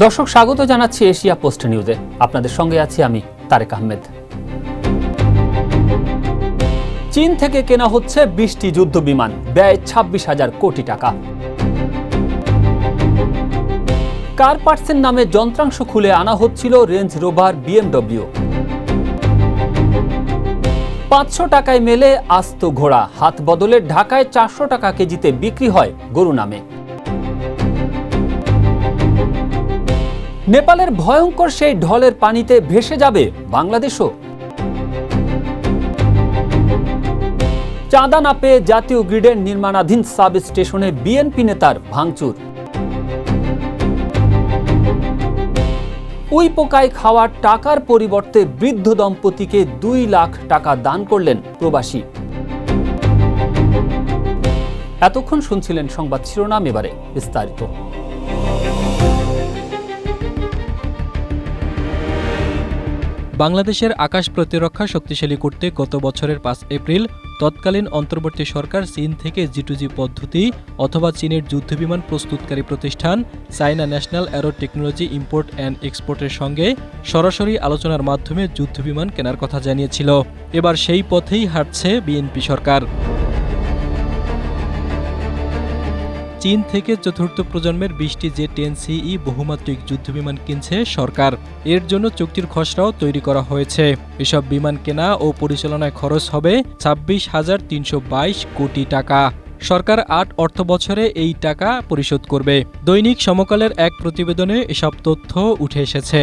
দর্শক, স্বাগত জানাচ্ছি এশিয়া পোস্ট নিউজে। আপনাদের সঙ্গে আছি আমি তারেক আহমেদ। চীন থেকে কেনা হচ্ছে 20টি যুদ্ধ বিমান, ব্যয় 26,000 কোটি টাকা। কার পার্টসের নামে যন্ত্রাংশ খুলে আনা হচ্ছিল রেঞ্জ রোভার BMW। 500 টাকায় মেলে আস্ত ঘোড়া, হাত বদলে ঢাকায় 400 টাকা কেজিতে বিক্রি হয় গরু নামে। নেপালের ভয়ঙ্কর সেই ঢলের পানিতে ভেসে যাবে বাংলাদেশও। চাঁদা না পেয়ে জাতীয় গ্রিডের নির্মাণাধীন সাব স্টেশনে বিএনপি নেতার ভাঙচুর। উই পোকায় খাওয়া টাকার পরিবর্তে বৃদ্ধ দম্পতিকে 2 লাখ টাকা দান করলেন প্রবাসী। এতক্ষণ শুনছিলেন সংবাদ শিরোনাম, এবারে বিস্তারিত। বাংলাদেশের আকাশ প্রতিরক্ষা শক্তিশালী করতে গত বছরের 5 এপ্রিল তৎকালীন অন্তর্বর্তী সরকার চীন থেকে G2G পদ্ধতি অথবা চীনের যুদ্ধবিমান প্রস্তুতকারী প্রতিষ্ঠান China national arrow technology import and এক্সপোর্টের সঙ্গে সরাসরি আলোচনার মাধ্যমে যুদ্ধবিমান কেনার কথা জানিয়েছিল। এবার সেই পথেই হাঁটছে বিএনপি সরকার। চীন থেকে চতুর্থ প্রজন্মের 20টি J-10CE বহুমাত্রিক যুদ্ধবিমান কিনছে সরকার। এর জন্য চুক্তির খসড়াও তৈরি করা হয়েছে। এসব বিমান কেনা ও পরিচালনায় খরচ হবে 26,322 কোটি টাকা। সরকার 8 অর্থবছরে এই টাকা পরিশোধ করবে। দৈনিক সমকালের এক প্রতিবেদনে এসব তথ্য উঠে এসেছে।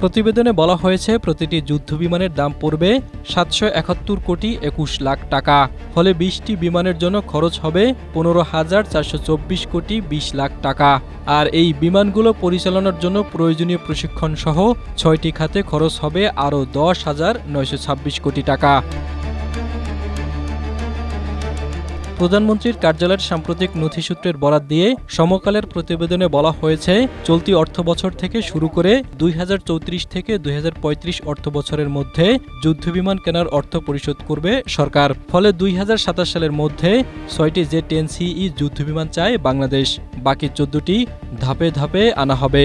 প্রতিবেদনে বলা হয়েছে প্রতিটি যুদ্ধবিমানের দাম পড়বে 771 কোটি 21 লাখ টাকা। ফলে 20টি বিমানের জন্য খরচ হবে 15,424 কোটি 20 লাখ টাকা। আর এই বিমানগুলো পরিচালনার জন্য প্রয়োজনীয় প্রশিক্ষণ সহ 6টি খাতে খরচ হবে আরও 10,926 কোটি টাকা। প্রধানমন্ত্রীর কার্যালয়ের সাম্প্রতিক নথিসূত্রের বরাত দিয়ে সমকালের প্রতিবেদনে বলা হয়েছে, চলতি অর্থবছর থেকে শুরু করে 2034 থেকে 2035 অর্থবছরের মধ্যে যুদ্ধবিমান কেনার অর্থ পরিশোধ করবে সরকার। ফলে 2027 সালের মধ্যে 6টি J-10CE যুদ্ধবিমান চায় বাংলাদেশ। বাকি 14টি ধাপে ধাপে আনা হবে।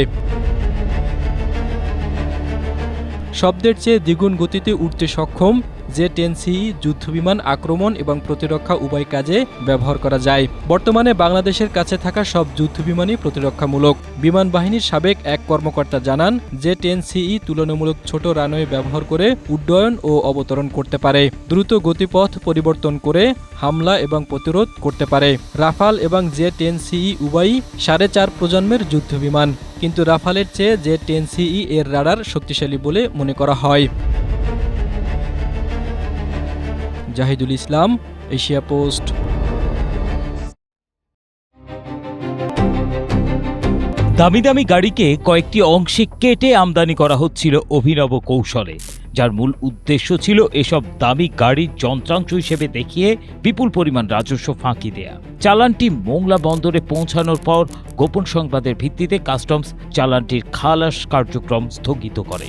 শব্দের চেয়ে দ্বিগুণ গতিতে উঠতে সক্ষম J-10CE যুদ্ধবিমান আক্রমণ এবং প্রতিরক্ষা উভয় কাজে ব্যবহার করা যায়। বর্তমানে বাংলাদেশের কাছে থাকা সব যুদ্ধবিমানই প্রতিরক্ষামূলক। বিমান বাহিনীর সাবেক এক কর্মকর্তা জানান, J-10CE তুলনামূলক ছোট রানওয়ে ব্যবহার করে উড্ডয়ন ও অবতরণ করতে পারে, দ্রুত গতিপথ পরিবর্তন করে হামলা এবং প্রতিরোধ করতে পারে। রাফাল এবং J-10CE উভয়ই 4.5 প্রজন্মের যুদ্ধবিমান, কিন্তু রাফালের চেয়ে J-10CE এর রাডার শক্তিশালী বলে মনে করা হয়। জাহিদুল ইসলাম, এশিয়া পোস্ট। দামি দামি গাড়িকে কয়েকটি অংশে কেটে আমদানি করা হচ্ছিল অভিনব কৌশলে, যার মূল উদ্দেশ্য ছিল এসব দামি গাড়ির যন্ত্রাংশ হিসেবে দেখিয়ে বিপুল পরিমাণ রাজস্ব ফাঁকি দেয়া। চালানটি মোংলা বন্দরে পৌঁছানোর পর গোপন সংবাদের ভিত্তিতে কাস্টমস চালানটির খালাস কার্যক্রম স্থগিত করে।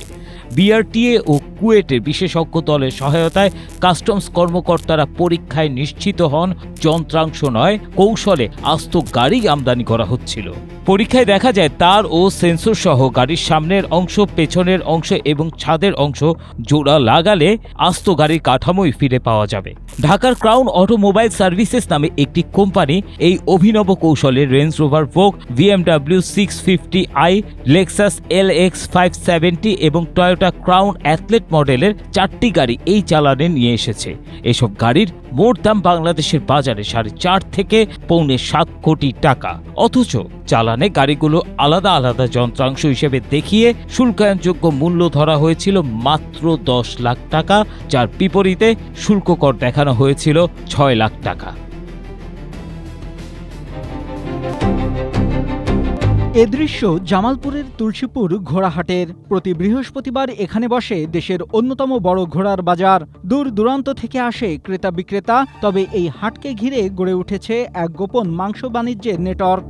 বিআরটিএ ও কুয়েটের বিশেষজ্ঞ দলের সহায়তায় কাস্টমস কর্মকর্তারা পরীক্ষায় নিশ্চিত হন যন্ত্রাংশ নয়, কৌশলে আস্ত গাড়ি আমদানি করা হচ্ছিল। পরীক্ষায় দেখা যায় তার ও সেন্সর সহ গাড়ির সামনের অংশ, পেছনের অংশ এবং ছাদের অংশ জোড়া লাগালে আস্ত গাড়ির কাঠামোই ফিরে পাওয়া যাবে। ঢাকার ক্রাউন অটোমোবাইল সার্ভিসেস নামে একটি কোম্পানি এই অভিনব কৌশলে রেঞ্জ রোভার ভোগ, BMW 650i, লেক্সাস LX 570 এবং টয়োটা ক্রাউন অ্যাথলেট মডেলের 4টি গাড়ি এই চালানে নিয়ে এসেছে। এসব গাড়ির মোট দাম বাংলাদেশের বাজারে 4.5 থেকে 7.25 কোটি টাকা। অথচ চালানে গাড়িগুলো আলাদা আলাদা যন্ত্রাংশ হিসেবে দেখিয়ে শুল্কায়নযোগ্য মূল্য ধরা হয়েছিল মাত্র 10 লাখ টাকা, যার বিপরীতে শুল্ক কর দেখানো হয়েছিল 6 লাখ টাকা। এ দৃশ্য জামালপুরের তুলসীপুর ঘোড়াহাটের। প্রতি বৃহস্পতিবার এখানে বসে দেশের অন্যতম বড় ঘোড়ার বাজার। দূর দূরান্ত থেকে আসে ক্রেতা বিক্রেতা। তবে এই হাটকে ঘিরে গড়ে উঠেছে এক গোপন মাংস বাণিজ্যের নেটওয়ার্ক।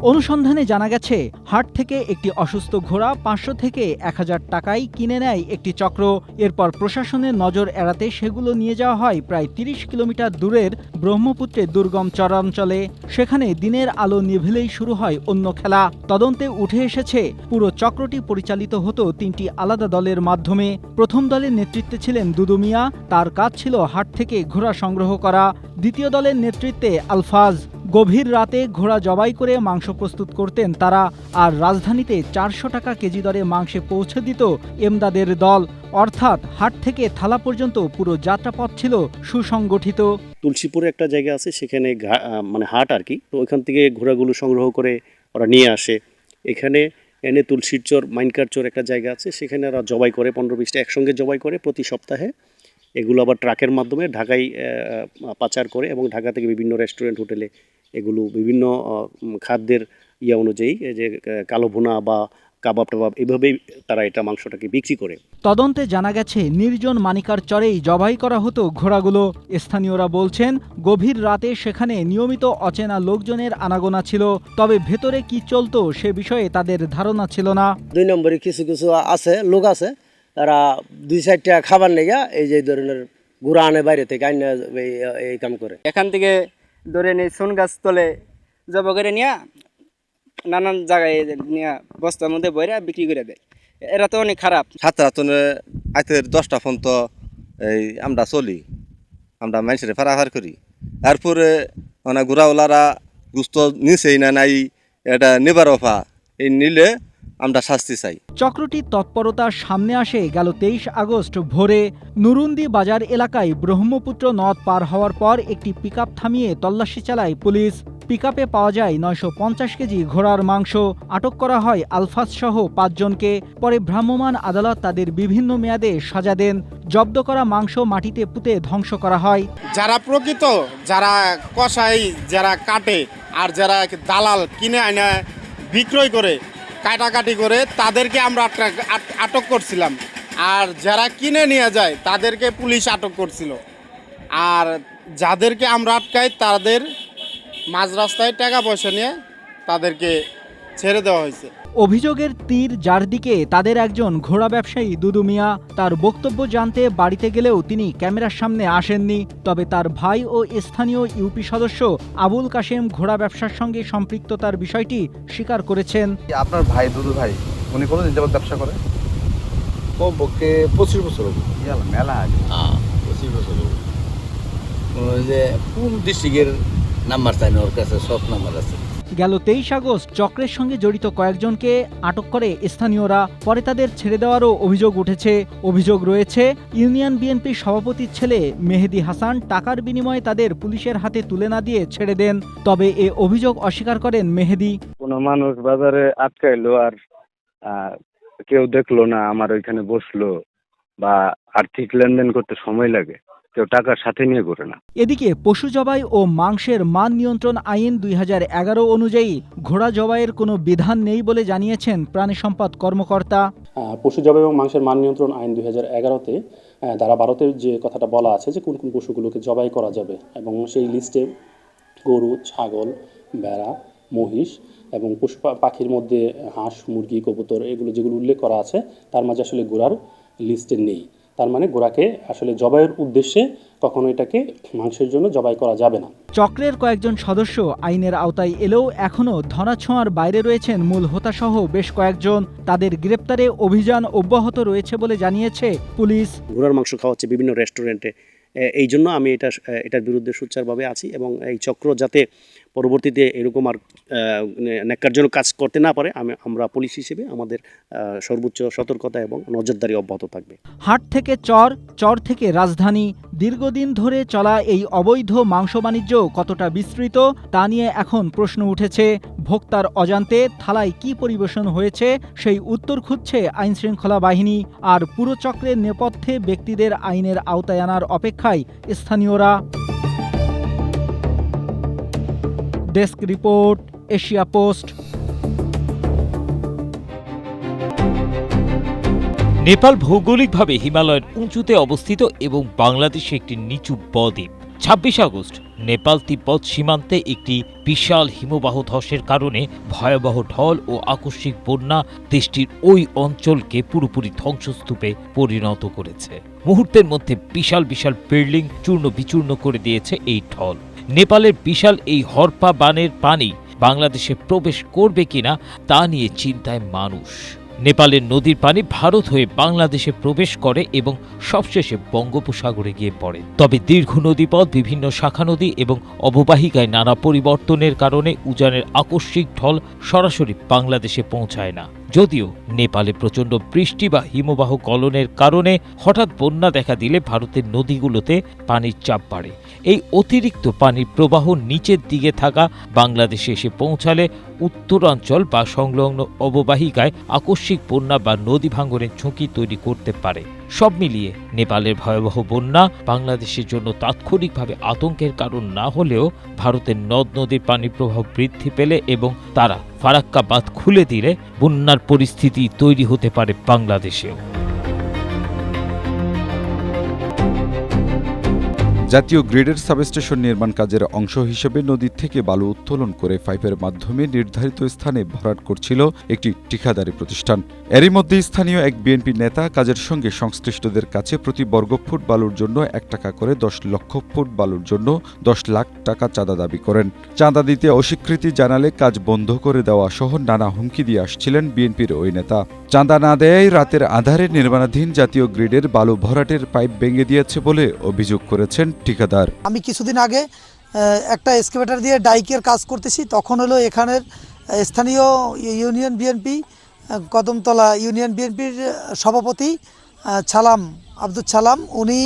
অনুসন্ধানে জানা গেছে হাট থেকে একটি অসুস্থ ঘোড়া 500 থেকে 1000 টাকায় কিনে নেয় একটি চক্র। এরপর প্রশাসনের নজর এড়াতে সেগুলো নিয়ে যাওয়া হয় প্রায় 30 কিলোমিটার দূরের ব্রহ্মপুত্রের দুর্গম চরাঞ্চলে। সেখানে দিনের আলো নিভিলেই শুরু হয় অন্য খেলা। তদন্তে উঠে এসেছে পুরো চক্রটি পরিচালিত হতো 3টি আলাদা দলের মাধ্যমে। প্রথম দলের নেতৃত্বে ছিলেন দুদু মিয়া, তার কাজ ছিল হাট থেকে ঘোড়া সংগ্রহ করা। দ্বিতীয় দলের নেতৃত্বে আলফাজ। গভীর রাতে ঘোড়া জবাই করে মাংস প্রস্তুত করতেন তারা, আর রাজধানীতে 400 টাকা কেজি দরে মাংসে পৌঁছে দিত এমদাদের দল। অর্থাৎ হাট থেকে থালা পর্যন্ত পুরো যাত্রাপথ ছিল সুসংগঠিত। তুলসীপুরে একটা জায়গা আছে, সেখানে মানে হাট আর কি, তো ওইখান থেকে ঘোড়াগুলো সংগ্রহ করে ওরা নিয়ে আসে। এখানে এনে তুলসীর চর, মাইনকার চর একটা জায়গা আছে, সেখানে ওরা জবাই করে 15-20টা একসঙ্গে জবাই করে প্রতি সপ্তাহে। এগুলো আবার ট্রাকের মাধ্যমে ঢাকায় পাচার করে এবং ঢাকা থেকে বিভিন্ন রেস্টুরেন্ট, হোটেলে এগুলো বিভিন্ন খাদ্যের অনুযায়ী, যে কালো ভুনা বা কাবাব টাবাব, এভাবেই তারা এটা মাংসটাকে বিক্রি করে। তদন্তে জানা গেছে নির্জন মানিকার চরেই জবাই করা হতো ঘোড়াগুলো। স্থানীয়রা বলছেন গভীর রাতে সেখানে নিয়মিত অচেনা লোকজনের আনাগোনা ছিল, তবে ভেতরে কি চলতো সে বিষয়ে তাদের ধারণা ছিল না। 2 নম্বরে কিছু কিছু আছে, লোক আছে, তারা 2-4টা খাবার লেগে এই যে ধরনের ঘোড়া আনে বাইরে থেকে, আইনা এই কাম করে। এখান থেকে ধরে নিয়ে সোন গাছ তলে জবা করে নিয়ে নানান জায়গায় নিয়ে বস্তার মধ্যে বইরা বিক্রি করে দেয়। এরা তো অনেক খারাপ। সাথে আইতের 10টা ফোন তো এই আমরা চলি, আমরা মানুষের ফারাফার করি। তারপরে মানে ঘোরাওয়ালারা গুস্ত নিছেই না নাই, এটা নিবার অফা, এই নিলে আমরা শাস্তি চাই। চক্রটির তৎপরতার সামনে আসে গেল 23 আগস্ট ভোরে। নুরুন্দি বাজার এলাকায় ব্রহ্মপুত্র নদ পার হওয়ার পর একটি পিকআপ থামিয়ে তল্লাশি চালায় পুলিশ। পিকআপে পাওয়া যায় 950 কেজি ঘোড়ার মাংস। আটক করা হয় আলফাজ সহ 5 জনকে। পরে ভ্রাম্যমাণ আদালত তাদের বিভিন্ন মেয়াদে সাজা দেন। জব্দ করা মাংস মাটিতে পুঁতে ধ্বংস করা হয়। যারা প্রকৃত, যারা কসাই, যারা কাটে, আর যারা দালাল কিনে আনে বিক্রয় করে, কাটাকাটি করে, তাদেরকে আমরা আটক করছিলাম। আর যারা কিনে নিয়ে যায় তাদেরকে পুলিশ আটক করছিল। আর যাদেরকে আমরা আটকাই তাদের মাঝ রাস্তায় টাকা পয়সা নিয়ে তাদেরকে ছেড়ে দেওয়া হয়েছে। অভিযোগের তীর যার দিকে, তাদের একজন ঘোড়া ব্যবসায়ী দুদু মিয়া। তার বক্তব্য জানতে বাড়িতে গেলেও তিনি ক্যামেরার সামনে আসেননি। তবে তার ভাই ও স্থানীয় ইউপি সদস্য আবুল কাশেম ঘোড়া ব্যবসার সঙ্গে সম্পৃক্ততার বিষয়টি স্বীকার করেছেন। আপনার ভাই, দুদু ভাই, উনি কতদিন যাবত ব্যবসা করে? কমপক্ষে 25 বছর হবে। মেলা আছে, 25 বছর হবে। যে কোন ডিস্ট্রিক্টের নাম্বার চাই না, ওর কাছে সব নাম্বার আছে। গেল 23 আগস্ট চক্রের সঙ্গে জড়িত কয়েকজনকে আটক করে স্থানীয়রা। পরে তাদের ছেড়ে দেওয়ারও অভিযোগ উঠেছে। অভিযোগ রয়েছে ইউনিয়ন বিএনপির সভাপতির ছেলে মেহেদি হাসান টাকার বিনিময়ে তাদের পুলিশের হাতে তুলে না দিয়ে ছেড়ে দেন। তবে এ অভিযোগ অস্বীকার করেন মেহেদি। কোনো মানুষ বাজারে আটকাইলো আর কেউ দেখলো না, আমার ওইখানে বসলো, বা আর্থিক লেনদেন করতে সময় লাগে, কেউ টাকার সাথে নিয়ে করে না। এদিকে পশু জবাই ও মাংসের মান নিয়ন্ত্রণ আইন 2011 অনুযায়ী ঘোড়া জবাইয়ের কোনো বিধান নেই বলে জানিয়েছেন প্রাণী সম্পদ কর্মকর্তা। পশু জবাই এবং মাংসের মান নিয়ন্ত্রণ আইন 2011-তে ধারা 12-তে যে কথাটা বলা আছে যে কোন কোন পশুগুলোকে জবাই করা যাবে, এবং সেই লিস্টে গরু, ছাগল, ভেড়া, মহিষ এবং পশু পাখির মধ্যে হাঁস, মুরগি, কবুতর, এগুলো যেগুলো উল্লেখ করা আছে তার মাঝে আসলে ঘোড়ার লিস্টে নেই। তার মানে ঘোড়াকে আসলে জবাইয়ের উদ্দেশ্যে কখনো এটাকে মাংসের জন্য জবাই করা যাবে না। চক্রের কয়েকজন সদস্য আইনের আওতায় এলেও এখনও ধরাছোঁয়ার বাইরে রয়েছেন মূল হোতাসহ বেশ কয়েকজন। তাদের গ্রেপ্তারে অভিযান অব্যাহত রয়েছে বলে জানিয়েছে পুলিশ। ঘোড়ার মাংস খাওয়া হচ্ছে বিভিন্ন রেস্টুরেন্টে, এই জন্য আমি এটার বিরুদ্ধে সোচ্চারভাবে আছি, এবং এই চক্র যাতে পরবর্তীতে এরকম আর ন্যাক্কারজনক কাজ করতে না পারে, আমরা পুলিশ হিসেবে আমাদের সর্বোচ্চ সতর্কতা এবং নজরদারি অব্যাহত থাকবে। হাট থেকে চর, চর থেকে রাজধানী, দীর্ঘদিন ধরে চলা এই অবৈধ মাংস বাণিজ্য কতটা বিস্তৃত তা নিয়ে এখন প্রশ্ন উঠেছে। ভোক্তার অজান্তে থালায় কি পরিবেশন হয়েছে সেই উত্তর খুঁজছে আইনশৃঙ্খলা বাহিনী। আর পুরো চক্রের নেপথ্যে ব্যক্তিদের আইনের আওতায় আনার অপেক্ষায় স্থানীয়রা। Desk report, Asia post. Nepal ভৌগোলিকভাবে হিমালয়ের উঁচুতে অবস্থিত এবং বাংলাদেশে একটি নিচু বদ্বীপ। 26 আগস্ট নেপাল তিব্বত সীমান্তে একটি বিশাল হিমবাহ ধসের কারণে ভয়াবহ ঢল ও আকস্মিক বন্যা দেশটির ওই অঞ্চলকে পুরোপুরি ধ্বংসস্তূপে পরিণত করেছে। মুহূর্তের মধ্যে বিশাল বিশাল বিল্ডিং চূর্ণ বিচূর্ণ করে দিয়েছে এই ঢল। নেপালের বিশাল এই হরপা বানের পানি বাংলাদেশে প্রবেশ করবে কিনা তা নিয়ে চিন্তায় মানুষ। নেপালের নদীর পানি ভারত হয়ে বাংলাদেশে প্রবেশ করে এবং সবশেষে বঙ্গোপসাগরে গিয়ে পড়ে। তবে দীর্ঘ নদীপথ, বিভিন্ন শাখা নদী এবং অববাহিকায় নানা পরিবর্তনের কারণে উজানের আকস্মিক ঢল সরাসরি বাংলাদেশে পৌঁছায় না। যদিও নেপালে প্রচণ্ড বৃষ্টি বা হিমবাহ গলনের কারণে হঠাৎ বন্যা দেখা দিলে ভারতের নদীগুলোতে পানির চাপ বাড়ে। এই অতিরিক্ত পানির প্রবাহ নিচের দিকে থাকা বাংলাদেশে এসে পৌঁছালে উত্তরাঞ্চল বা সংলগ্ন অববাহিকায় আকস্মিক বন্যা বা নদী ভাঙনের ঝুঁকি তৈরি করতে পারে। সব মিলিয়ে নেপালের ভয়াবহ বন্যা বাংলাদেশের জন্য তাৎক্ষণিকভাবে আতঙ্কের কারণ না হলেও ভারতের নদ নদীর পানির প্রবাহ বৃদ্ধি পেলে এবং তারা ফারাক্কা বাঁধ খুলে দিলে বন্যার পরিস্থিতি তৈরি হতে পারে বাংলাদেশেও। জাতীয় গ্রিডের সাবস্টেশন নির্মাণ কাজের অংশ হিসেবে নদী থেকে বালু উত্তোলন করে পাইপের মাধ্যমে নির্ধারিত স্থানে ভরাট করছিল একটি ঠিকাদারি প্রতিষ্ঠান। এরই মধ্যে স্থানীয় এক বিএনপি নেতা কাজের সঙ্গে সংশ্লিষ্টদের কাছে প্রতি বর্গফুট বালুর জন্য 1 টাকা করে 10 লক্ষ ফুট বালুর জন্য 10 লাখ টাকা চাঁদা দাবি করেন। চাঁদা দিতে অস্বীকৃতি জানালে কাজ বন্ধ করে দেওয়া সহ নানা হুমকি দিয়ে আসছিলেন বিএনপির ওই নেতা। চাঁদা না দেয়ায় রাতের আধারে নির্মাণাধীন জাতীয় গ্রিডের বালু ভরাটের পাইপ ভেঙে দিয়েছে বলে অভিযোগ করেছেন ঠিকাদার। আমি কিছুদিন আগে একটা এক্সকেভেটর দিয়ে ডাইকের কাজ করতেছি, তখন হলো এখানের স্থানীয় ইউনিয়ন বিএনপি কদমতলা ইউনিয়ন বিএনপির সভাপতি আব্দুল সালাম উনি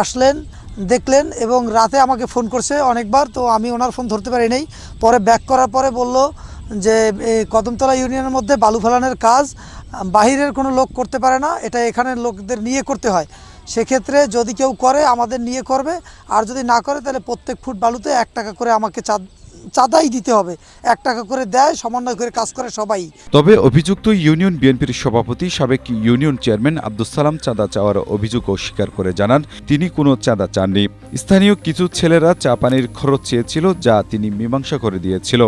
আসলেন, দেখলেন এবং রাতে আমাকে ফোন করছে অনেকবার, তো আমি ওনার ফোন ধরতে পারি নাই। পরে ব্যাক করার পরে বলল যে কদমতলা ইউনিয়নের মধ্যে বালু ফেলানোর কাজ বাহিরের কোনো লোক করতে পারে না, এটা এখানের লোকদের নিয়ে করতে হয়। সেক্ষেত্রে যদি কেউ করে আমাদের নিয়ে করবে, আর যদি না করে তাহলে প্রত্যেক ফুট বালুতে 1 টাকা করে আমাকে চাঁদাই দিতে হবে। 1 টাকা করে দেয়, সমন্বয় করে কাজ করে সবাই। তবে অভিযুক্ত ইউনিয়ন বিএনপির সভাপতি সাবেক ইউনিয়ন চেয়ারম্যান আব্দুল সালাম চাঁদা চাওয়ার অভিযোগ অস্বীকার করে জানান তিনি কোনো চাঁদা চাননি। স্থানীয় কিছু ছেলেরা চা পানির খরচ চেয়েছিল, যা তিনি মীমাংসা করে দিয়েছিল।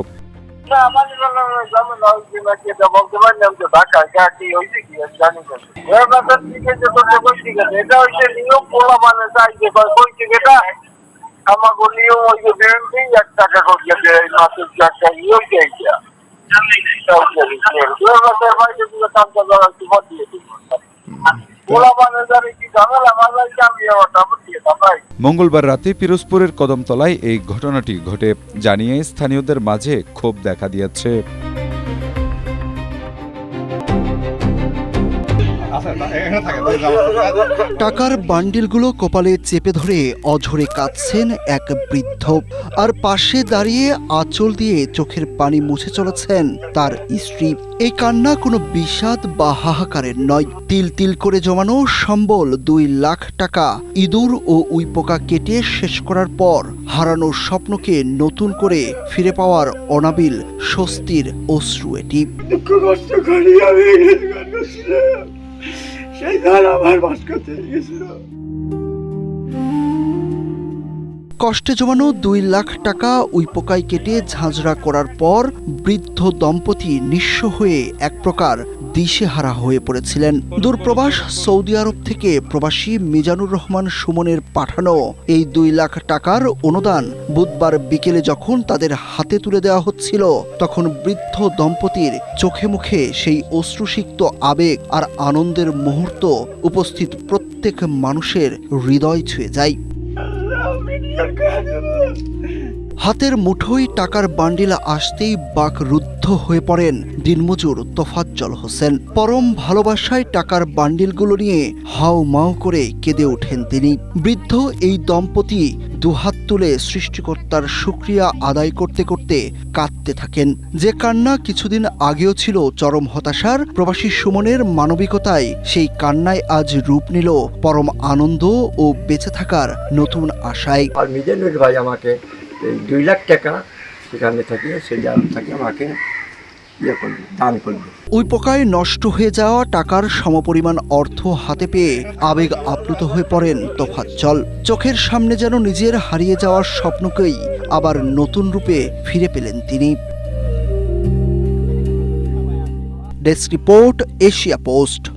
মঙ্গলবার রাতে পিরোজপুরের কদমতলায় এই ঘটনাটি ঘটে জানিয়ে স্থানীয়দের মাঝে ক্ষোভ দেখা দিয়েছে। টাকার বান্ডিলগুলো কপালে চেপে ধরে অঝরে কাঁদছেন এক বৃদ্ধ, আর পাশে দাঁড়িয়ে আঁচল দিয়ে চোখের পানি মুছে চলেছেন তার স্ত্রী। এই কান্না কোনো বিষাদ বা হাহাকারের নয়, তিল তিল করে জমানো সম্বল 2 লাখ টাকা ইঁদুর ও উইপোকা কেটে শেষ করার পর হারানো স্বপ্নকে নতুন করে ফিরে পাওয়ার অনাবিল স্বস্তির অশ্রু এটি। সেই ধার আমার বাস করতে গেছিল। কষ্টে জমানো 2 লাখ টাকা উইপোকায় কেটে ঝাঁঝরা করার পর বৃদ্ধ দম্পতি নিঃস্ব হয়ে এক প্রকার দিশেহারা হয়ে পড়েছিলেন। দূরপ্রবাস সৌদি আরব থেকে প্রবাসী মিজানুর রহমান সুমনের পাঠানো এই 2 লাখ টাকার অনুদান বুধবার বিকেলে যখন তাদের হাতে তুলে দেওয়া হচ্ছিল, তখন বৃদ্ধ দম্পতির চোখে মুখে সেই অশ্রুসিক্ত আবেগ আর আনন্দের মুহূর্ত উপস্থিত প্রত্যেক মানুষের হৃদয় ছুঁয়ে যায়। হাতের মুঠোয় টাকার বান্ডিল আসতেই বাকরুদ্ধ হয়ে পড়েন দিনমজুর তোফাজ্জল হোসেন। পরম ভালোবাসায় টাকার বান্ডিলগুলো নিয়ে হাউ মাউ করে কেঁদে ওঠেন তিনি। বৃদ্ধ এই দম্পতি দুহাত তুলে সৃষ্টিকর্তার শুকরিয়া আদায় করতে করতে কাঁদতে থাকেন। যে কান্না কিছুদিন আগেও ছিল চরম হতাশার, প্রবাসী সুমনের মানবিকতায় সেই কান্নায় আজ রূপ নিল পরম আনন্দ ও বেঁচে থাকার নতুন আশায়। আর মিজানুর ভাই আমাকে 2 লাখ টাকা সেখানে থাকে, সে জায়গা থেকে আমাকে ইয়ে করবে, দান করবে। উইপোকায় নষ্ট হয়ে যাওয়া টাকার সমপরিমাণ অর্থ হাতে পেয়ে আবেগ আপ্লুত হয়ে পড়েন তোফাজ্জল। চোখের সামনে যেন নিজের হারিয়ে যাওয়ার স্বপ্নকেই আবার নতুন রূপে ফিরে পেলেন তিনি। Desk report, Asia post.